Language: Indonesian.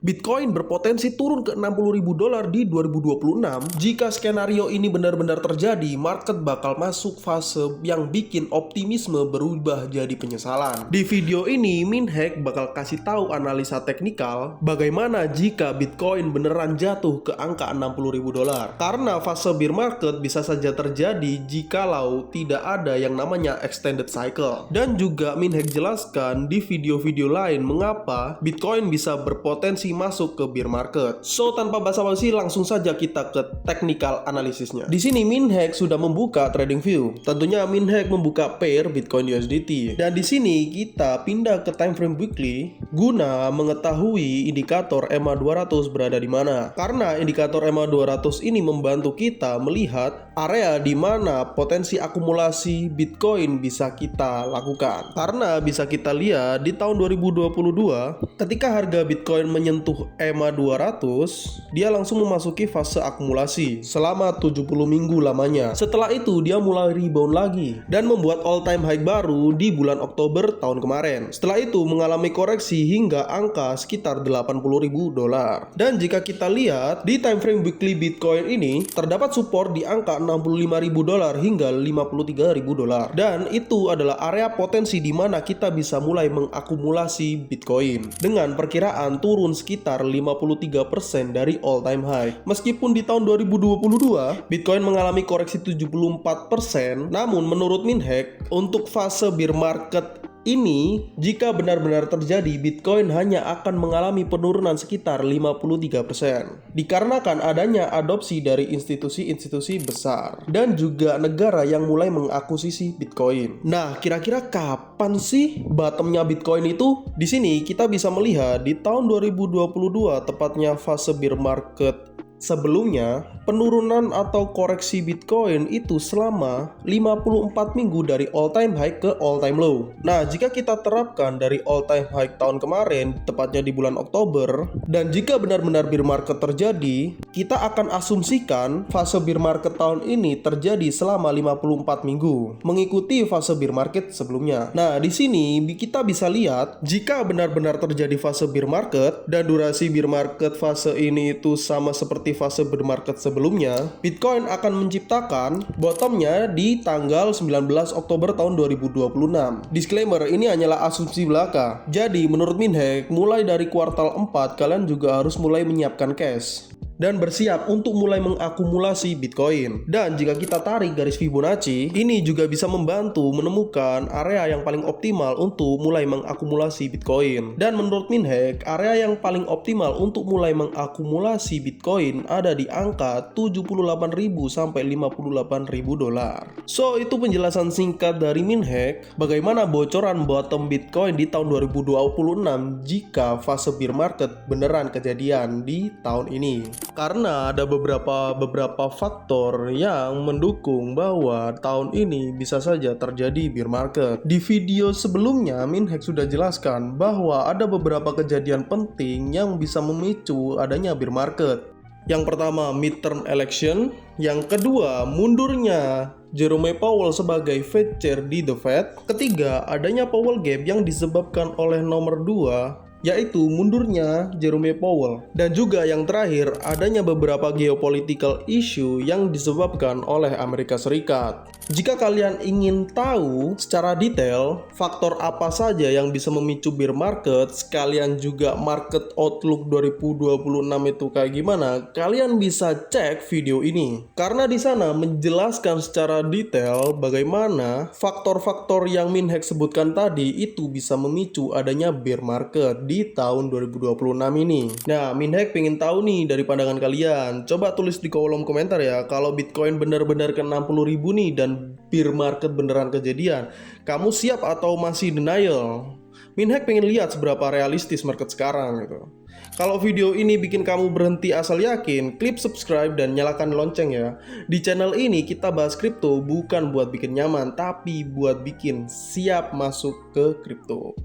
Bitcoin berpotensi turun ke $60.000 di 2026. Jika skenario ini benar-benar terjadi, market bakal masuk fase yang bikin optimisme berubah jadi penyesalan. Di video ini, Minhack bakal kasih tahu analisa teknikal bagaimana jika Bitcoin beneran jatuh ke angka $60.000. Karena fase bear market bisa saja terjadi jikalau tidak ada yang namanya extended cycle. Dan juga Minhack jelaskan di video-video lain mengapa Bitcoin bisa berpotensi masuk ke bear market. So, tanpa basa-basi langsung saja kita ke technical analisisnya. Di sini Minhack sudah membuka trading view. Tentunya Minhack membuka pair Bitcoin USDT. Dan di sini kita pindah ke time frame weekly guna mengetahui indikator EMA 200 berada di mana. Karena indikator EMA 200 ini membantu kita melihat area di mana potensi akumulasi Bitcoin bisa kita lakukan. Karena bisa kita lihat di tahun 2022 ketika harga Bitcoin menyentuh EMA 200, dia langsung memasuki fase akumulasi selama 70 minggu lamanya. Setelah itu dia mulai rebound lagi dan membuat all time high baru di bulan Oktober tahun kemarin. Setelah itu mengalami koreksi hingga angka sekitar $80.000. Dan jika kita lihat di time frame weekly Bitcoin ini terdapat support di angka $65.000 hingga $53.000. Dan itu adalah area potensi di mana kita bisa mulai mengakumulasi Bitcoin dengan perkiraan turun sekitar 53% dari all time high. Meskipun di tahun 2022 Bitcoin mengalami koreksi 74%, namun menurut Minhack untuk fase bear market ini, jika benar-benar terjadi, Bitcoin hanya akan mengalami penurunan sekitar 53%. Dikarenakan adanya adopsi dari institusi-institusi besar dan juga negara yang mulai mengakuisisi Bitcoin. Nah, kira-kira kapan sih bottomnya Bitcoin itu? Di sini kita bisa melihat di tahun 2022, tepatnya fase bear market sebelumnya, penurunan atau koreksi Bitcoin itu selama 54 minggu dari all time high ke all time low. Nah, jika kita terapkan dari all time high tahun kemarin, tepatnya di bulan Oktober, dan jika benar-benar bear market terjadi, kita akan asumsikan fase bear market tahun ini terjadi selama 54 minggu, mengikuti fase bear market sebelumnya. Nah, di sini kita bisa lihat jika benar-benar terjadi fase bear market dan durasi bear market fase ini itu sama seperti fase bear market sebelumnya, Bitcoin akan menciptakan bottomnya di tanggal 19 Oktober tahun 2026. Disclaimer, ini hanyalah asumsi belaka. Jadi menurut Minhack, mulai dari kuartal 4 kalian juga harus mulai menyiapkan cash dan bersiap untuk mulai mengakumulasi Bitcoin. Dan jika kita tarik garis Fibonacci, ini juga bisa membantu menemukan area yang paling optimal untuk mulai mengakumulasi Bitcoin. Dan menurut Minhack, area yang paling optimal untuk mulai mengakumulasi Bitcoin ada di angka $78.000 sampai $58.000. So, itu penjelasan singkat dari Minhack bagaimana bocoran bottom Bitcoin di tahun 2026 jika fase bear market beneran kejadian di tahun ini. Karena ada beberapa faktor yang mendukung bahwa tahun ini bisa saja terjadi bear market. Di video sebelumnya, Minhack sudah jelaskan bahwa ada beberapa kejadian penting yang bisa memicu adanya bear market. Yang pertama, midterm election. Yang kedua, mundurnya Jerome Powell sebagai Fed Chair di The Fed. Ketiga, adanya Powell Gap yang disebabkan oleh nomor 2, yaitu mundurnya Jerome Powell. Dan juga yang terakhir, adanya beberapa geopolitical issue yang disebabkan oleh Amerika Serikat. Jika kalian ingin tahu secara detail faktor apa saja yang bisa memicu bear market, sekalian juga market outlook 2026 itu kayak gimana, kalian bisa cek video ini. Karena di sana menjelaskan secara detail bagaimana faktor-faktor yang Minhack sebutkan tadi itu bisa memicu adanya bear market di tahun 2026 ini. Nah, Minhack pengen tahu nih dari pandangan kalian. Coba tulis di kolom komentar ya, kalau Bitcoin benar-benar ke 60.000 nih dan bear market beneran kejadian, kamu siap atau masih denial? Minhack pengen lihat seberapa realistis market sekarang gitu. Kalau video ini bikin kamu berhenti asal yakin, klik subscribe dan nyalakan lonceng ya. Di channel ini kita bahas kripto bukan buat bikin nyaman, tapi buat bikin siap masuk ke kripto.